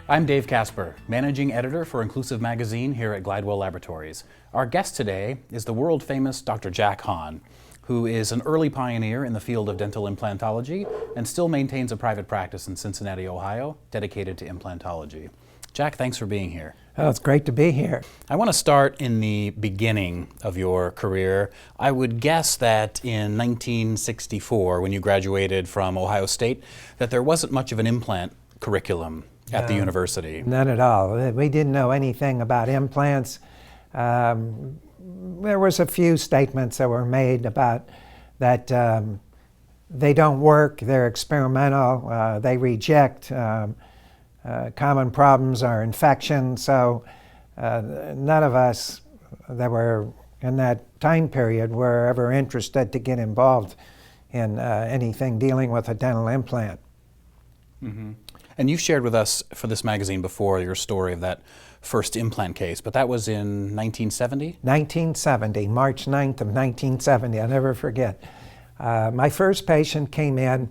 I'm Dave Casper, Managing Editor for Inclusive Magazine here at Glidewell Laboratories. Our guest today is the world-famous Dr. Jack Hahn, who is an early pioneer in the field of dental implantology and still maintains a private practice in Cincinnati, Ohio, dedicated to implantology. Jack, thanks for being here. Oh, it's great to be here. I want to start in the beginning of your career. I would guess that in 1964, when you graduated from Ohio State, that there wasn't much of an implant curriculum at the university. None at all. We didn't know anything about implants. There was a few statements that were made about that they don't work, they're experimental, they reject, common problems are infection. So none of us that were in that time period were ever interested to get involved in anything dealing with a dental implant. Mm-hmm. And you've shared with us for this magazine before your story of that first implant case, but that was in 1970? 1970, March 9th of 1970, I'll never forget. My first patient came in,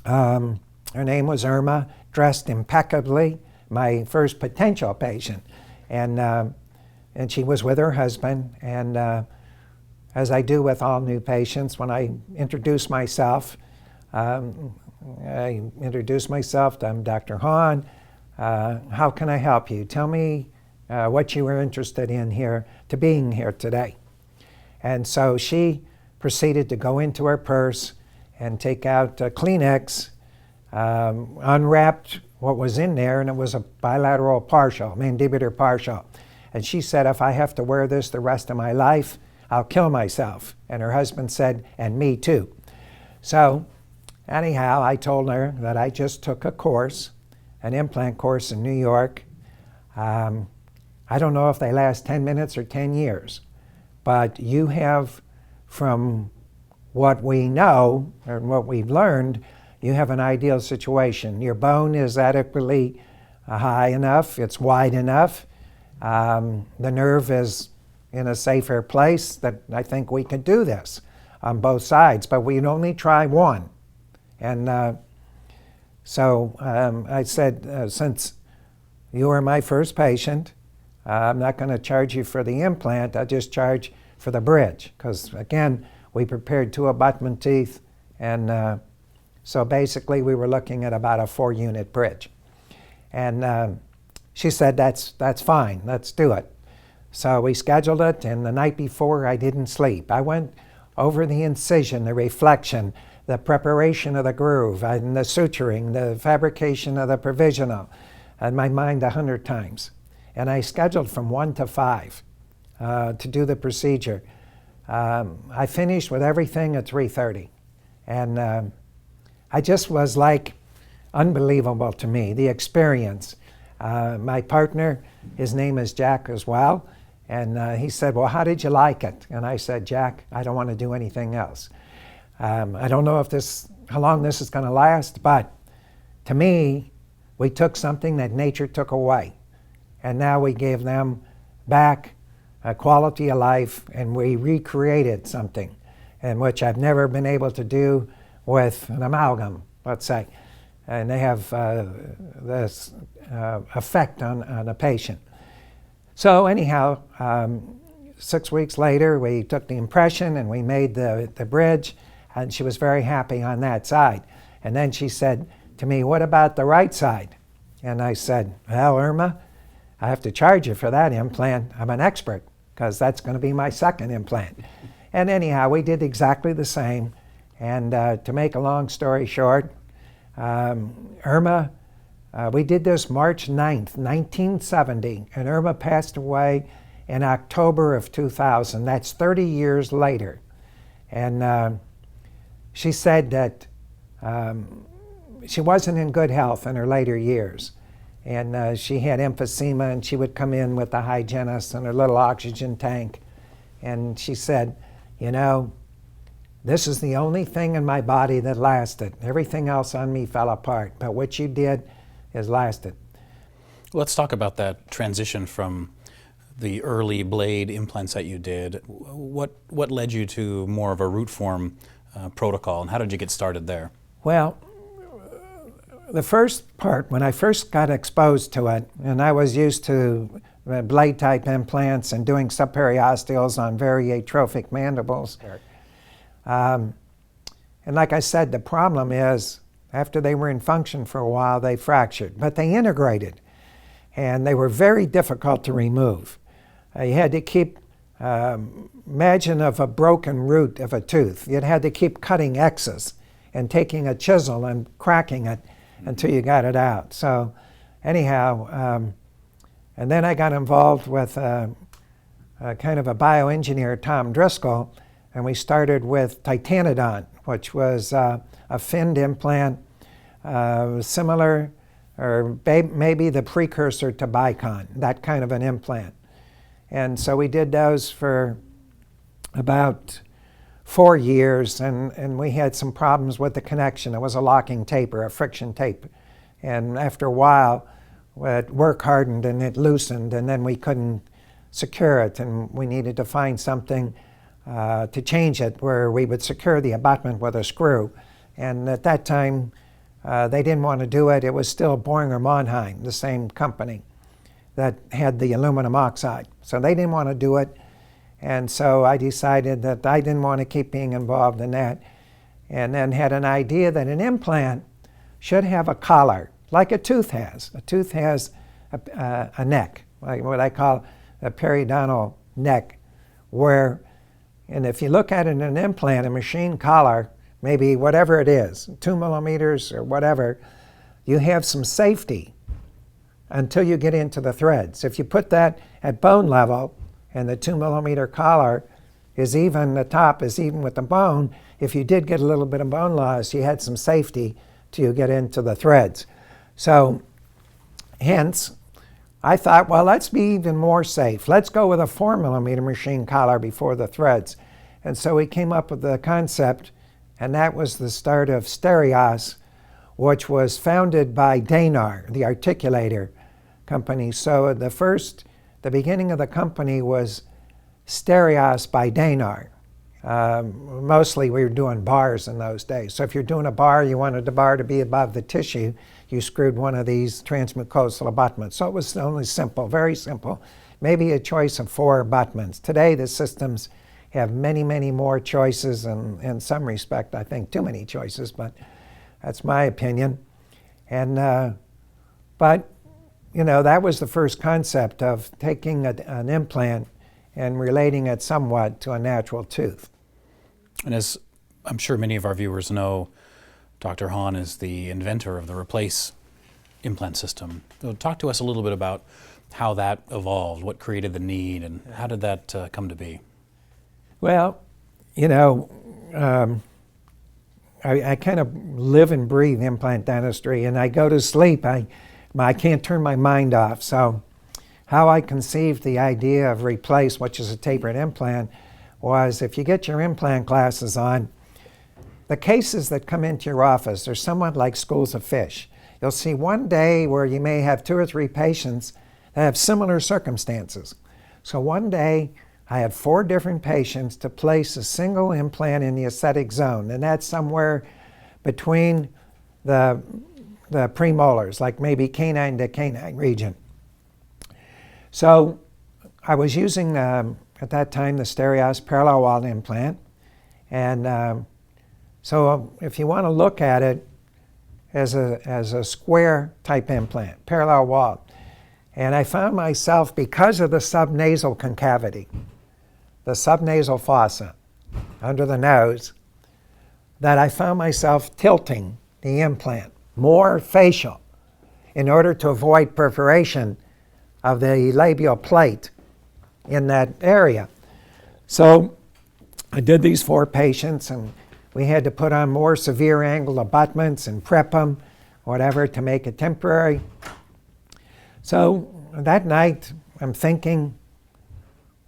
her name was Irma, dressed impeccably, my first potential patient. And she was with her husband, and as I do with all new patients, when I introduce myself, I'm Dr. Hahn. How can I help you? Tell me what you were interested in here, to being here today. And so she proceeded to go into her purse and take out a Kleenex, unwrapped what was in there, and it was a bilateral partial, mandibular partial. And she said, if I have to wear this the rest of my life, I'll kill myself. And her husband said, and me too. So anyhow, I told her that I just took a course, an implant course in New York. I don't know if they last 10 minutes or 10 years, but you have, from what we know and what we've learned, you have an ideal situation. Your bone is adequately high enough, it's wide enough, the nerve is in a safer place that I think we could do this on both sides, but we'd only try one. And so I said, since you are my first patient, I'm not going to charge you for the implant, I'll just charge for the bridge. Because again, we prepared 2 abutment teeth, and so basically we were looking at about a 4-unit bridge. And she said, that's fine, let's do it. So we scheduled it, and the night before I didn't sleep. I went over the incision, the reflection, the preparation of the groove, and the suturing, the fabrication of the provisional, in my mind 100 times. And I scheduled from 1 to 5 to do the procedure. I finished with everything at 3:30. And I just was like, unbelievable to me, the experience. My partner, his name is Jack as well, and he said, well, how did you like it? And I said, Jack, I don't want to do anything else. I don't know how long this is going to last, but to me, we took something that nature took away, and now we gave them back a quality of life, and we recreated something, in which I've never been able to do with an amalgam, let's say. And they have this effect on a patient. So anyhow, 6 weeks later, we took the impression and we made the bridge, and she was very happy on that side. And then she said to me, what about the right side? And I said, well, Irma, I have to charge you for that implant. I'm an expert, because that's going to be my second implant. And anyhow, we did exactly the same. And to make a long story short, Irma, we did this March 9th, 1970, and Irma passed away in October of 2000. That's 30 years later. And she said that she wasn't in good health in her later years. And she had emphysema, and she would come in with the hygienist and her little oxygen tank. And she said, you know, this is the only thing in my body that lasted. Everything else on me fell apart, but what you did has lasted. Let's talk about that transition from the early blade implants that you did. What led you to more of a root form protocol, and how did you get started there? Well, the first part, when I first got exposed to it, and I was used to blade-type implants and doing subperiosteals on very atrophic mandibles. And like I said, the problem is, after they were in function for a while, they fractured. But they integrated, and they were very difficult to remove. You had to keep, imagine of a broken root of a tooth. You had to keep cutting X's and taking a chisel and cracking it until you got it out. So anyhow, and then I got involved with kind of a bioengineer, Tom Driscoll, and we started with Titanodon, which was a finned implant, similar, or maybe the precursor to Bicon, that kind of an implant. And so we did those for about 4 years, and we had some problems with the connection. It was a locking taper, a friction tape. And after a while, it work hardened and it loosened, and then we couldn't secure it, and we needed to find something to change it where we would secure the abutment with a screw. And at that time, they didn't want to do it. It was still Boehringer Mannheim, the same company that had the aluminum oxide. So they didn't want to do it. And so I decided that I didn't want to keep being involved in that. And then had an idea that an implant should have a collar, like a tooth has. A tooth has a neck, like what I call a periodontal neck, where, and if you look at it in an implant, a machine collar, maybe whatever it is, 2 millimeters or whatever, you have some safety until you get into the threads. If you put that at bone level and the 2 millimeter collar is even, the top is even with the bone, if you did get a little bit of bone loss, you had some safety till you get into the threads. So hence, I thought, well, let's be even more safe. Let's go with a 4 millimeter machine collar before the threads. And so we came up with the concept, and that was the start of Stereos, which was founded by Danar, the articulator company. So the beginning of the company was Stereos by Danar. Mostly we were doing bars in those days. So if you're doing a bar, you wanted the bar to be above the tissue, you screwed one of these transmucosal abutments. So it was only simple, very simple. Maybe a choice of 4 abutments. Today the systems have many, many more choices, and in some respect I think too many choices, but that's my opinion. And but you know, that was the first concept of taking an implant and relating it somewhat to a natural tooth. And as I'm sure many of our viewers know, Dr. Hahn is the inventor of the replace implant system. So talk to us a little bit about how that evolved, what created the need, and how did that come to be? Well, you know, I kind of live and breathe implant dentistry, and I go to sleep. I can't turn my mind off. So how I conceived the idea of replace, which is a tapered implant, was if you get your implant glasses on, the cases that come into your office are somewhat like schools of fish. You'll see one day where you may have 2 or 3 patients that have similar circumstances. So one day I had 4 different patients to place a single implant in the aesthetic zone, and that's somewhere between the premolars, like maybe canine to canine region. So I was using, at that time, the Stereos parallel wall implant. And so if you want to look at it as a square type implant, parallel wall. And I found myself, because of the subnasal concavity, the subnasal fossa under the nose, that I found myself tilting the implant more facial in order to avoid perforation of the labial plate in that area. So I did these 4 patients, and we had to put on more severe angle abutments and prep them, whatever, to make it temporary. So that night I'm thinking,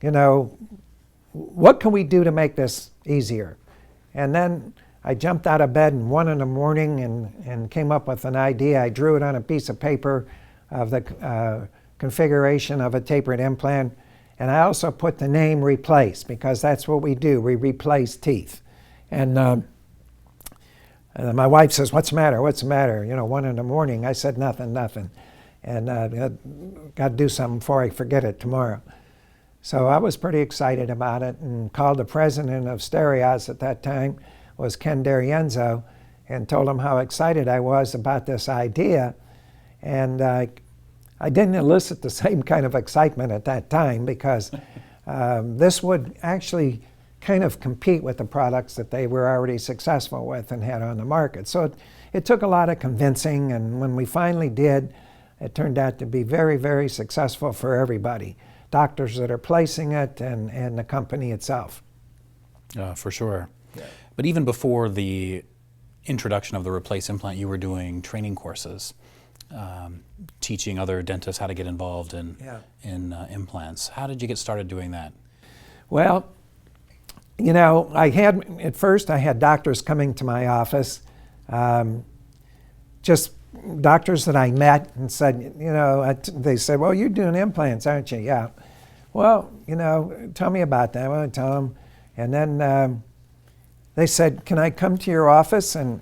you know, what can we do to make this easier? And then I jumped out of bed in 1 in the morning and came up with an idea. I drew it on a piece of paper of the configuration of a tapered implant. And I also put the name replace, because that's what we do. We replace teeth. And And my wife says, "What's the matter? What's the matter?" 1 in the morning. I said, "Nothing, nothing." And got to do something before I forget it tomorrow. So I was pretty excited about it and called the president of Stereos at that time, was Ken D'Arienzo, and told him how excited I was about this idea. And I didn't elicit the same kind of excitement at that time, because this would actually kind of compete with the products that they were already successful with and had on the market. So it took a lot of convincing, and when we finally did, it turned out to be very, very successful for everybody. Doctors that are placing it and the company itself. For sure. Yeah. But even before the introduction of the replace implant, you were doing training courses, teaching other dentists how to get involved in implants. How did you get started doing that? Well, at first I had doctors coming to my office, just doctors that I met and said, they said, "Well, you're doing implants, aren't you?" "Yeah." "Well, tell me about that." I tell them. And then they said, "Can I come to your office and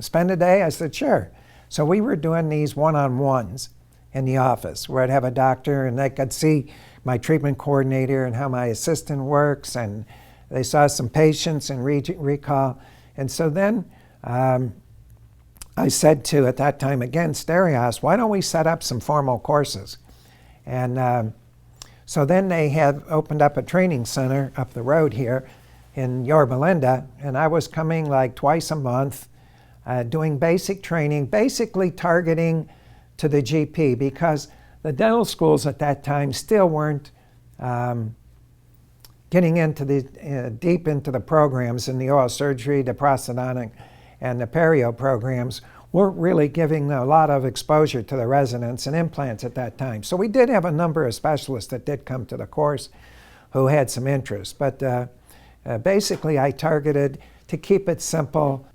spend a day?" I said, "Sure." So we were doing these one-on-ones in the office where I'd have a doctor and they could see my treatment coordinator and how my assistant works, and they saw some patients and recall. And so then I said to, at that time again, Stereos, "Why don't we set up some formal courses?" And so then they had opened up a training center up the road here in Yorba Linda, and I was coming like twice a month, doing basic training, basically targeting to the GP, because the dental schools at that time still weren't getting into the deep into the programs in the oral surgery, the prosthodontic, and the perio programs. Weren't really giving a lot of exposure to the residents and implants at that time. So we did have a number of specialists that did come to the course who had some interest. But basically I targeted to keep it simple.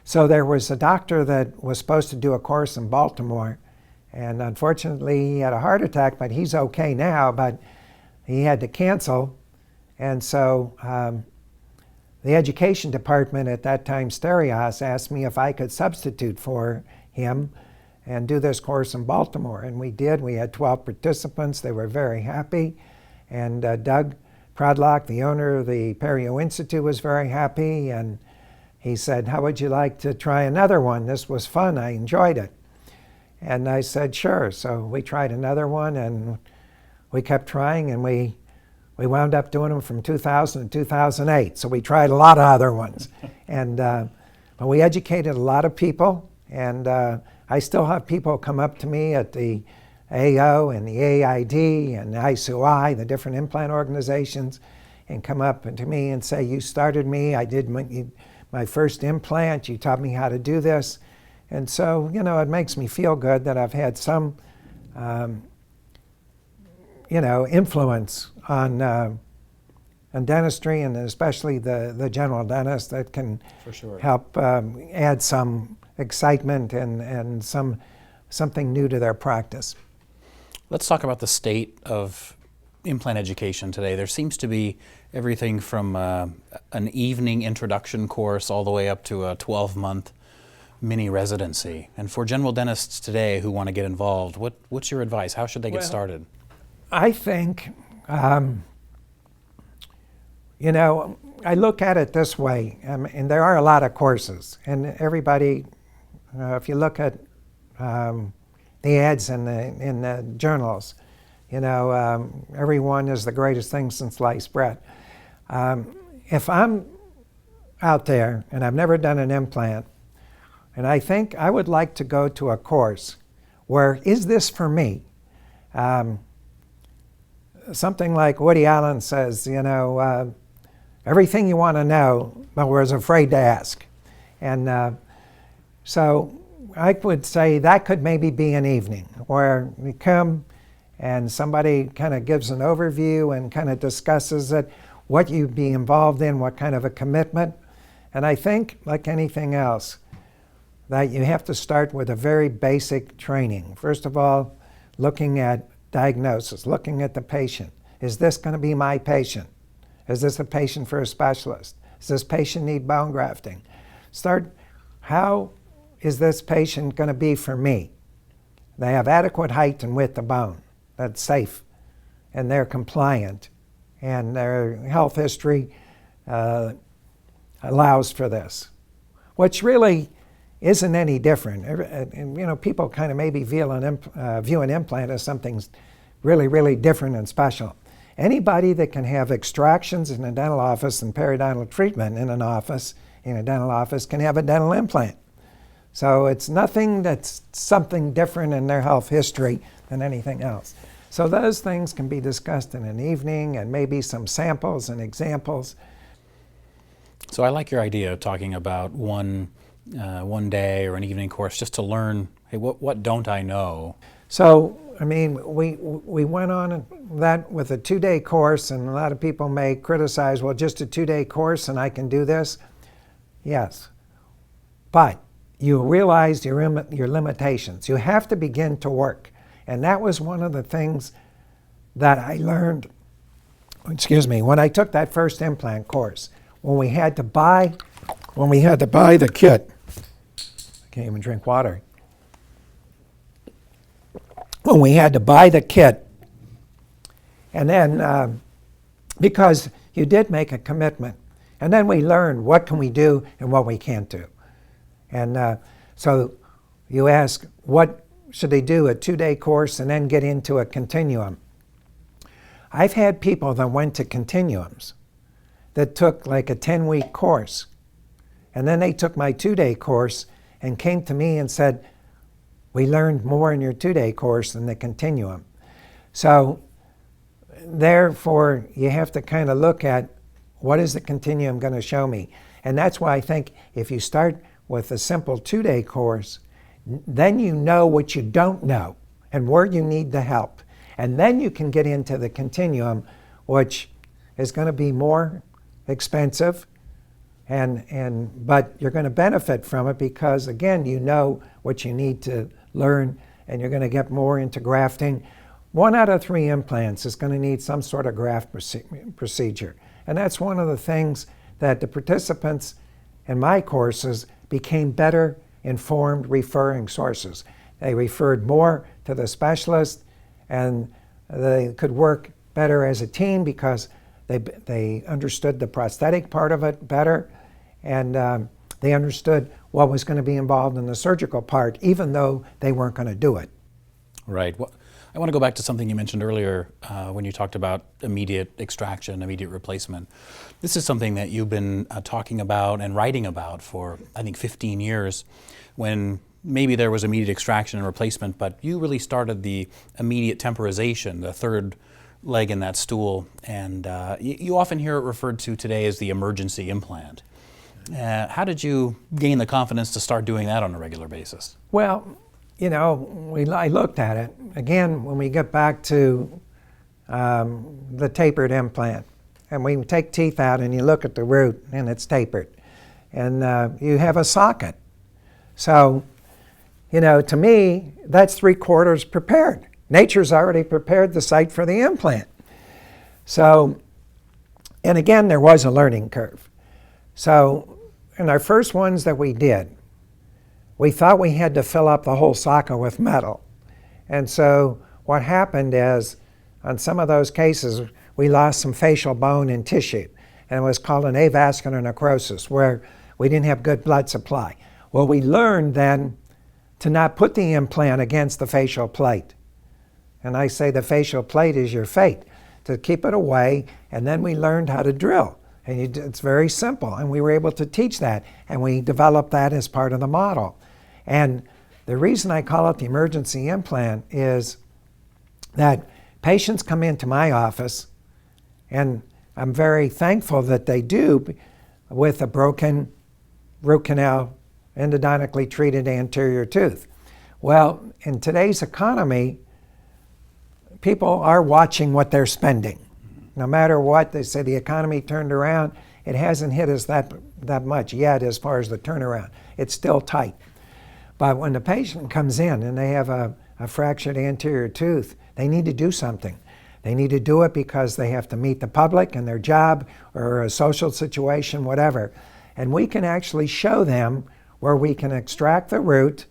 So there was a doctor that was supposed to do a course in Baltimore, and unfortunately he had a heart attack, but he's okay now, but he had to cancel. And so the education department at that time, Stereos, asked me if I could substitute for him and do this course in Baltimore. And we did. We had 12 participants. They were very happy. And Doug Prodlock, the owner of the Perio Institute, was very happy. And he said, "How would you like to try another one? This was fun. I enjoyed it." And I said, "Sure." So we tried another one, and we kept trying, and we wound up doing them from 2000 to 2008. So we tried a lot of other ones. And we educated a lot of people. And I still have people come up to me at the AO and the AID and the ISUI, the different implant organizations, and come up to me and say, "You started me. I did my first implant. You taught me how to do this." And so, it makes me feel good that I've had some influence on dentistry, and especially the general dentist, that can help add some excitement and something new to their practice. Let's talk about the state of implant education today. There seems to be everything from an evening introduction course all the way up to a 12-month mini residency. And for general dentists today who want to get involved, what's your advice? How should they get started? I think, I look at it this way, and there are a lot of courses, and everybody, if you look at the ads in the journals, everyone is the greatest thing since sliced bread. If I'm out there and I've never done an implant, and I think I would like to go to a course where, is this for me? Something like Woody Allen says, everything you want to know, but was afraid to ask. And so I would say that could maybe be an evening where we come and somebody kind of gives an overview and kind of discusses it, what you'd be involved in, what kind of a commitment. And I think, like anything else, that you have to start with a very basic training. First of all, looking at diagnosis, looking at the patient. Is this going to be my patient? Is this a patient for a specialist? Does this patient need bone grafting? Start, how is this patient going to be for me? They have adequate height and width of bone. That's safe. And they're compliant. And their health history allows for this. Which really isn't any different. And, you know, people kind of maybe view an implant as something really, really different and special. Anybody that can have extractions in a dental office and periodontal treatment in a dental office can have a dental implant. So it's nothing that's something different in their health history than anything else. So those things can be discussed in an evening and maybe some samples and examples. So I like your idea of talking about one day or an evening course just to learn, hey, what don't I know? So, I mean, we went on that with a 2-day course, and a lot of people may criticize, well, just a 2-day course and I can do this. Yes, but you realized your limitations. You have to begin to work. And that was one of the things that I learned, when I took that first implant course. When we had to buy the kit, I can't even drink water. When we had to buy the kit, and then because you did make a commitment, and then we learned what can we do and what we can't do. And so you ask, what should they do, a 2-day course and then get into a continuum? I've had people that went to continuums that took like a 10-week course. And then they took my 2-day course and came to me and said, we learned more in your 2-day course than the continuum. So therefore, you have to kind of look at what is the continuum going to show me. And that's why I think if you start with a simple 2-day course, then you know what you don't know and where you need the help. And then you can get into the continuum, which is going to be more expensive, but you're going to benefit from it because, again, you know what you need to learn, and you're going to get more into grafting. 1 out of 3 implants is going to need some sort of graft procedure. And that's one of the things that the participants in my courses became better informed referring sources. They referred more to the specialist, and they could work better as a team because they understood the prosthetic part of it better, and they understood what was going to be involved in the surgical part, even though they weren't going to do it. Right. Well, I want to go back to something you mentioned earlier when you talked about immediate extraction, immediate replacement. This is something that you've been talking about and writing about for, I think, 15 years, when maybe there was immediate extraction and replacement, but you really started the immediate temporization, the third leg in that stool, and you often hear it referred to today as the emergency implant. How did you gain the confidence to start doing that on a regular basis? Well, you know, I looked at it. Again, when we get back to the tapered implant, and we take teeth out and you look at the root and it's tapered, and you have a socket. So, you know, to me, that's 3/4 prepared. Nature's already prepared the site for the implant. So, and again, there was a learning curve. So, in our first ones that we did, we thought we had to fill up the whole socket with metal. And so what happened is, on some of those cases, we lost some facial bone and tissue. And it was called an avascular necrosis, where we didn't have good blood supply. Well, we learned then to not put the implant against the facial plate. And I say the facial plate is your fate, to keep it away, and then we learned how to drill. And it's very simple, and we were able to teach that, and we developed that as part of the model. And the reason I call it the emergency implant is that patients come into my office, and I'm very thankful that they do, with a broken root canal, endodontically treated anterior tooth. Well, in today's economy, people are watching what they're spending. No matter what, they say the economy turned around. It hasn't hit us that much yet as far as the turnaround. It's still tight. But when the patient comes in and they have a fractured anterior tooth, they need to do something. They need to do it because they have to meet the public in their job or a social situation, whatever. And we can actually show them where we can extract the root,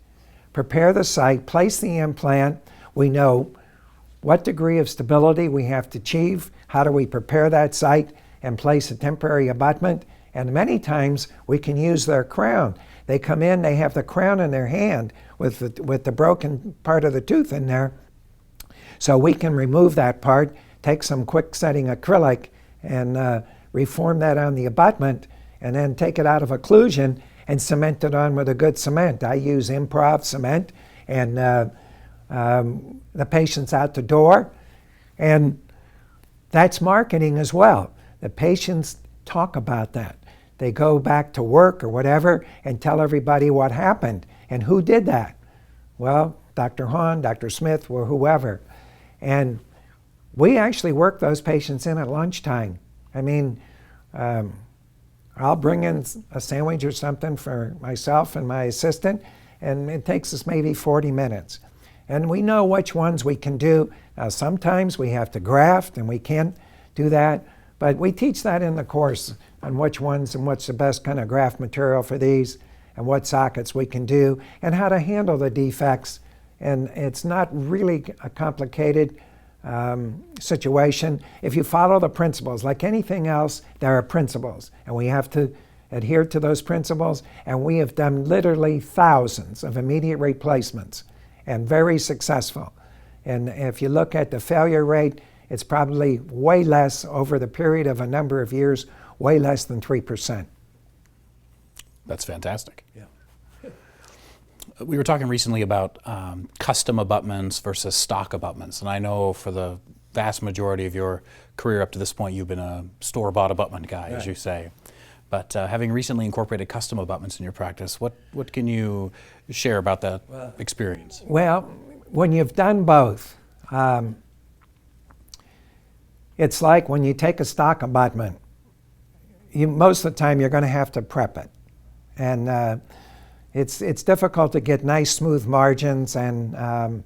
prepare the site, place the implant. We know what degree of stability we have to achieve, how do we prepare that site and place a temporary abutment, and many times we can use their crown. They come in, they have the crown in their hand with the broken part of the tooth in there. So we can remove that part, take some quick setting acrylic and reform that on the abutment, and then take it out of occlusion and cement it on with a good cement. I use improv cement, and the patient's out the door, and that's marketing as well. The patients talk about that. They go back to work or whatever and tell everybody what happened. And who did that? Well, Dr. Hahn, Dr. Smith, or whoever. And we actually work those patients in at lunchtime. I mean, I'll bring in a sandwich or something for myself and my assistant, and it takes us maybe 40 minutes. And we know which ones we can do. Now, sometimes we have to graft, and we can't do that. But we teach that in the course on which ones and what's the best kind of graft material for these and what sockets we can do and how to handle the defects. And it's not really a complicated situation. If you follow the principles, like anything else, there are principles. And we have to adhere to those principles. And we have done literally thousands of immediate replacements and very successful. And if you look at the failure rate, it's probably way less over the period of a number of years, way less than 3%. That's fantastic. Yeah. We were talking recently about custom abutments versus stock abutments, and I know for the vast majority of your career up to this point, you've been a store-bought abutment guy, right, as you say. But having recently incorporated custom abutments in your practice, what can you share about that experience? Well, when you've done both, it's like when you take a stock abutment, most of the time you're going to have to prep it. And it's difficult to get nice smooth margins and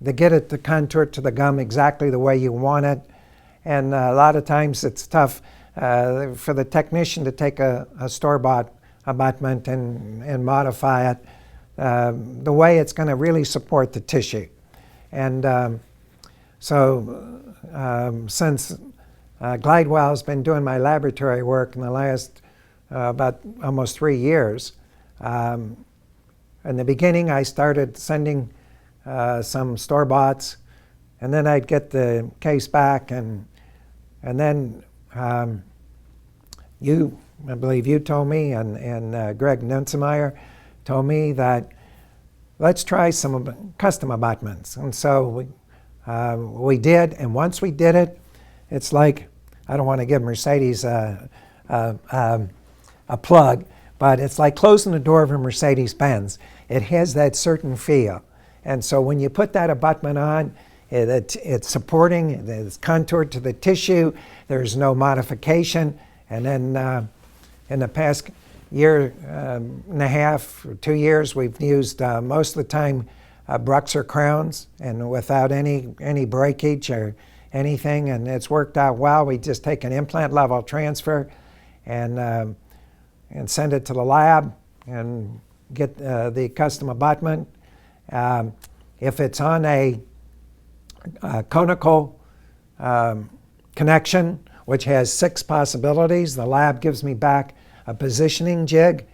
to get it to contour to the gum exactly the way you want it. And a lot of times it's tough for the technician to take a store-bought abutment and modify it the way it's going to really support the tissue. And since Glidewell's been doing my laboratory work in the last about almost 3 years, in the beginning I started sending some store-boughts, and then I'd get the case back, and then I believe you told me, and Greg Nunsemeyer told me that let's try some custom abutments. And so we did, and once we did it, it's like, I don't want to give Mercedes a plug, but it's like closing the door of a Mercedes-Benz. It has that certain feel. And so when you put that abutment on, it's supporting, it's contoured to the tissue, there's no modification. And then in the past year and a half, or 2 years, we've used most of the time Bruxer crowns, and without any breakage or anything, and it's worked out well. We just take an implant level transfer and send it to the lab and get the custom abutment. If it's on a conical connection, which has 6 possibilities, the lab gives me back a positioning jig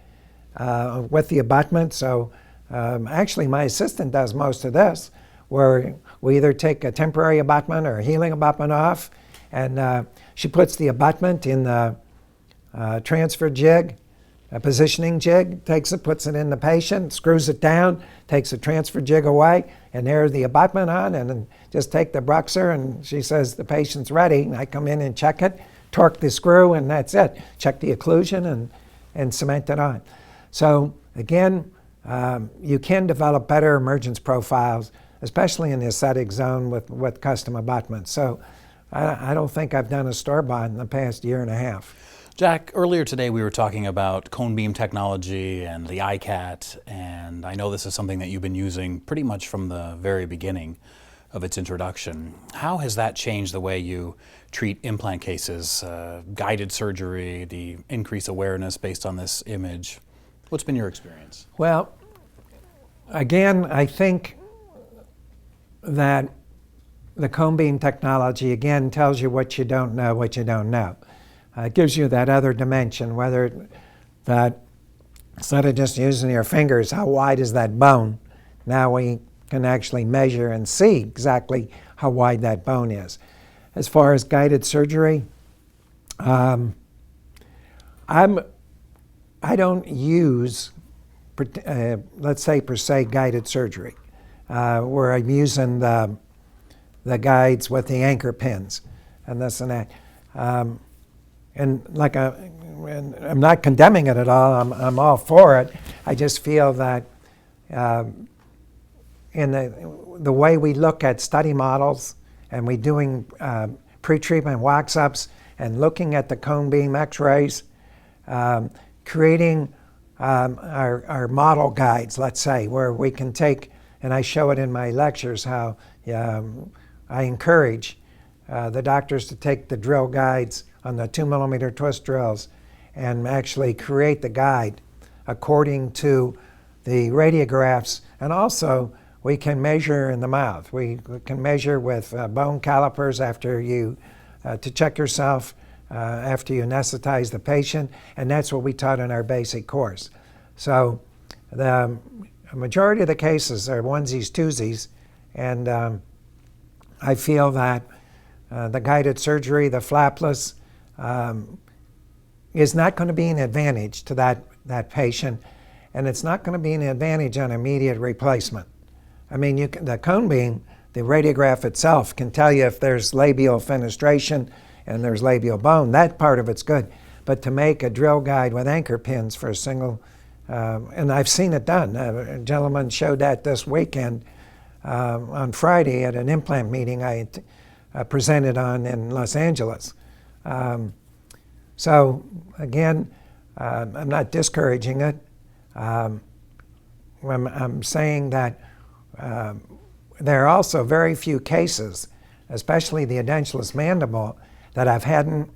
with the abutment. So actually my assistant does most of this, where we either take a temporary abutment or a healing abutment off, and she puts the abutment in the transfer jig, a positioning jig, takes it, puts it in the patient, screws it down, takes the transfer jig away, and there's the abutment on, and then just take the Bruxer, and she says the patient's ready, and I come in and check it, torque the screw, and that's it. Check the occlusion and cement it on. So again, you can develop better emergence profiles, especially in the aesthetic zone with custom abutments. So I don't think I've done a store-bought in the past year and a half. Jack, earlier today we were talking about cone beam technology and the ICAT, and I know this is something that you've been using pretty much from the very beginning. of its introduction. How has that changed the way you treat implant cases, guided surgery, the increased awareness based on this image? What's been your experience? Well, again, I think that the cone beam technology, again, tells you what you don't know, It gives you that other dimension, whether that instead of just using your fingers, how wide is that bone? Now we can actually measure and see exactly how wide that bone is. As far as guided surgery, I don't use, let's say per se, guided surgery, where I'm using the guides with the anchor pins and this and that. And I'm not condemning it at all. I'm all for it. I just feel that in the way we look at study models and we doing pre-treatment wax-ups and looking at the cone beam x-rays, creating our model guides, let's say, where we can take, and I show it in my lectures, how I encourage the doctors to take the drill guides on the 2mm twist drills and actually create the guide according to the radiographs. And also, we can measure in the mouth. We can measure with bone calipers after you, to check yourself after you anesthetize the patient, and that's what we taught in our basic course. So the majority of the cases are onesies, twosies, and I feel that the guided surgery, the flapless, is not going to be an advantage to that patient, and it's not going to be an advantage on immediate replacement. I mean, the cone beam, the radiograph itself can tell you if there's labial fenestration and there's labial bone. That part of it's good. But to make a drill guide with anchor pins for a single, and I've seen it done. A gentleman showed that this weekend on Friday at an implant meeting I presented on in Los Angeles. So again, I'm not discouraging it. I'm saying that there are also very few cases, especially the edentulous mandible, that haven't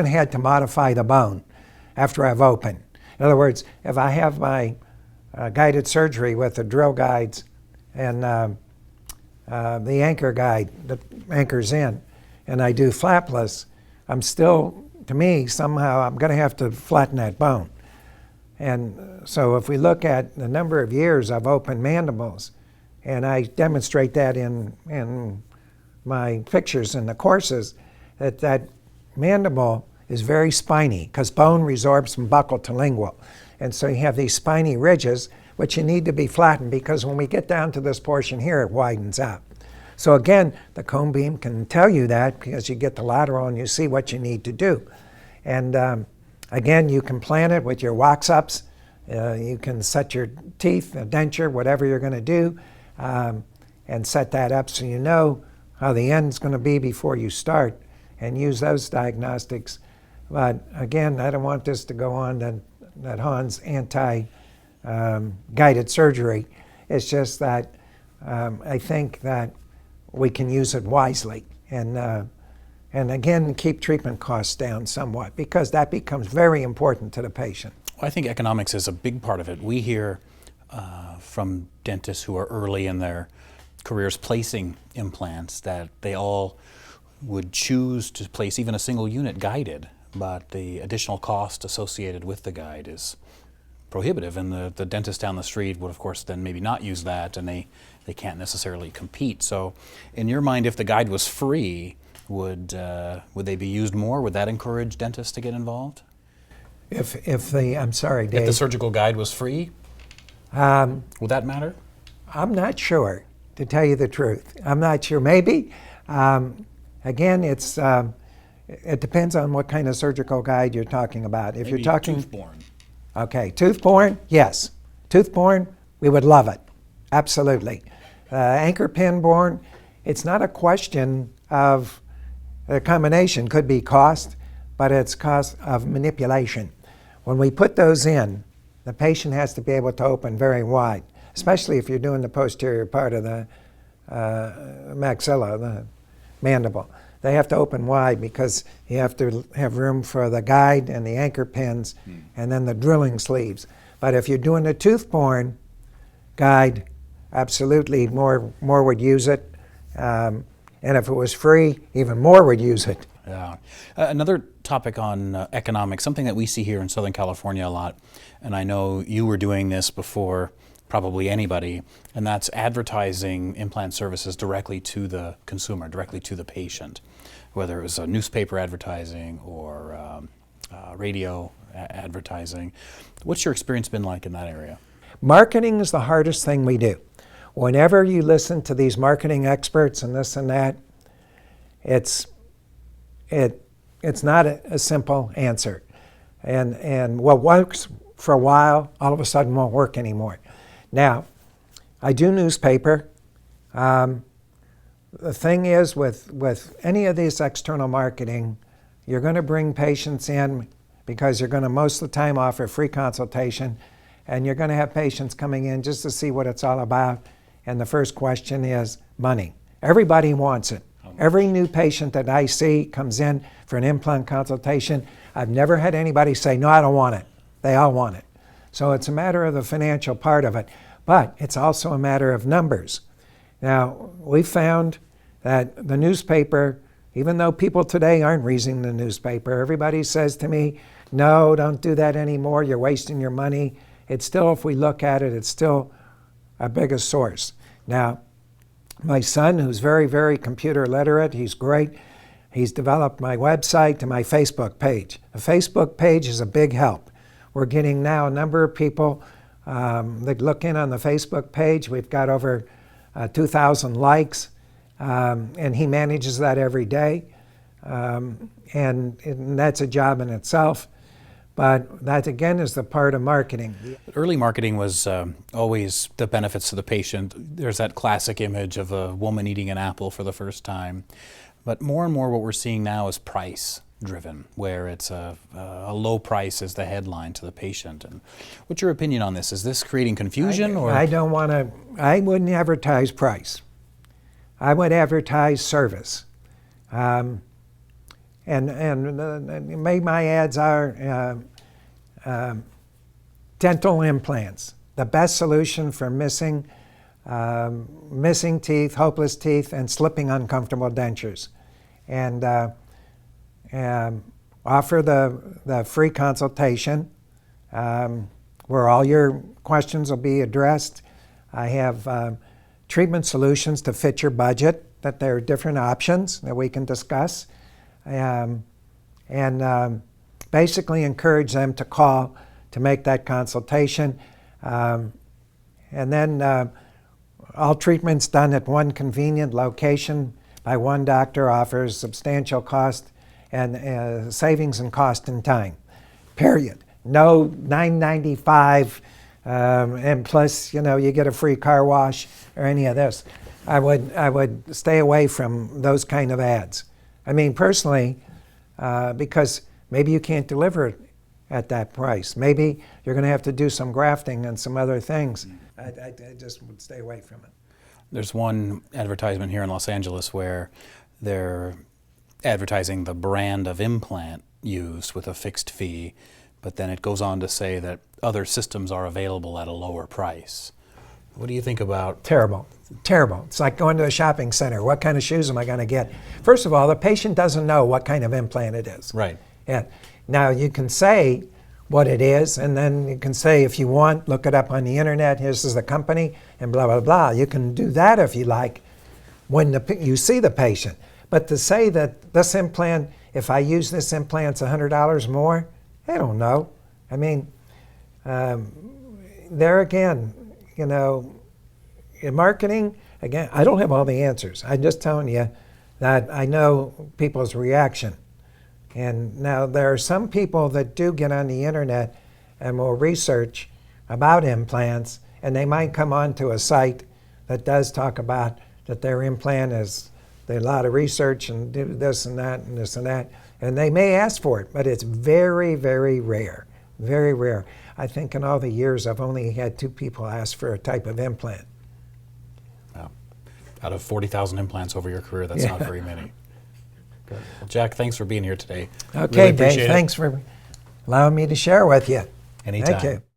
had to modify the bone after I've opened. In other words, if I have my guided surgery with the drill guides and the anchor guide that anchors in, and I do flapless, I'm still, to me, somehow I'm going to have to flatten that bone. And so if we look at the number of years I've opened mandibles, and I demonstrate that in my pictures in the courses, that mandible is very spiny because bone resorbs from buccal to lingual. And so you have these spiny ridges, which you need to be flattened because when we get down to this portion here, it widens out. So again, the cone beam can tell you that because you get the lateral and you see what you need to do. And again, you can plan it with your wax-ups. You can set your teeth, a denture, whatever you're going to do, and set that up so you know how the end's going to be before you start and use those diagnostics. But again, I don't want this to go on that Hahn's anti-guided surgery. It's just that I think that we can use it wisely and again, keep treatment costs down somewhat because that becomes very important to the patient. Well, I think economics is a big part of it. We hear from dentists who are early in their careers placing implants that they all would choose to place even a single unit guided, but the additional cost associated with the guide is prohibitive, and the dentist down the street would of course then maybe not use that, and they can't necessarily compete. So in your mind, if the guide was free, would they be used more? Would that encourage dentists to get involved? I'm sorry, Dave. If the surgical guide was free, would that matter? I'm not sure, to tell you the truth. I'm not sure. Maybe. Again, it depends on what kind of surgical guide you're talking about. If maybe you're talking tooth-borne. Okay, tooth-borne, yes. Tooth-borne, we would love it. Absolutely. Anchor pin-borne, it's not a question of a combination. Could be cost, but it's cost of manipulation. When we put those in, the patient has to be able to open very wide, especially if you're doing the posterior part of maxilla, the mandible. They have to open wide because you have to have room for the guide and the anchor pins and then the drilling sleeves. But if you're doing a tooth-borne guide, absolutely more would use it. And if it was free, even more would use it. Yeah. Another topic on economics, something that we see here in Southern California a lot, and I know you were doing this before probably anybody, and that's advertising implant services directly to the consumer, directly to the patient, whether it was a newspaper advertising or radio advertising. What's your experience been like in that area? Marketing is the hardest thing we do. Whenever you listen to these marketing experts and this and that, it's not a simple answer. And what works for a while, all of a sudden won't work anymore. Now, I do newspaper. The thing is with any of these external marketing, you're going to bring patients in because you're going to most of the time offer free consultation, and you're going to have patients coming in just to see what it's all about. And the first question is money. Everybody wants it. Every new patient that I see comes in for an implant consultation. I've never had anybody say, no, I don't want it. They all want it. So it's a matter of the financial part of it, but it's also a matter of numbers. Now, we found that the newspaper, even though people today aren't reading the newspaper, everybody says to me, no, don't do that anymore. You're wasting your money. It's still, if we look at it, it's still our biggest source. Now, my son, who's very, very computer literate, he's great. He's developed my website and my Facebook page. The Facebook page is a big help. We're getting now a number of people that look in on the Facebook page. We've got over 2,000 likes, and he manages that every day. And that's a job in itself. But that, again, is the part of marketing. Early marketing was always the benefits to the patient. There's that classic image of a woman eating an apple for the first time. But more and more what we're seeing now is price-driven, where it's a low price is the headline to the patient. And what's your opinion on this? Is this creating confusion? I wouldn't advertise price. I would advertise service. And maybe my ads are dental implants, the best solution for missing teeth, hopeless teeth, and slipping uncomfortable dentures. And offer the free consultation where all your questions will be addressed. I have treatment solutions to fit your budget, that there are different options that we can discuss. And basically encourage them to call to make that consultation. And then all treatments done at one convenient location by one doctor offers substantial cost and savings in cost and time, period. No $9.95 and plus, you get a free car wash or any of this. I would stay away from those kind of ads. I mean, personally, because maybe you can't deliver it at that price. Maybe you're going to have to do some grafting and some other things. I just would stay away from it. There's one advertisement here in Los Angeles where they're advertising the brand of implant used with a fixed fee, but then it goes on to say that other systems are available at a lower price. What do you think about? Terrible. Terrible. It's like going to a shopping center. What kind of shoes am I going to get? First of all, the patient doesn't know what kind of implant it is. Right. Yeah. Now, you can say what it is, and then you can say, if you want, look it up on the internet, this is the company, and blah, blah, blah. You can do that if you like when you see the patient. But to say that this implant, if I use this implant, it's $100 more, I don't know. I mean, there again, in marketing, again, I don't have all the answers. I'm just telling you that I know people's reaction. And now there are some people that do get on the internet and will research about implants, and they might come onto a site that does talk about that their implant is, there's a lot of research and do this and that and this and that, and they may ask for it, but it's very, very rare, very rare. I think in all the years I've only had 2 people ask for a type of implant. Wow. Out of 40,000 implants over your career, that's not very many. Good. Well, Jack, thanks for being here today. Okay, really Dave, thanks for allowing me to share with you. Anytime. Thank you.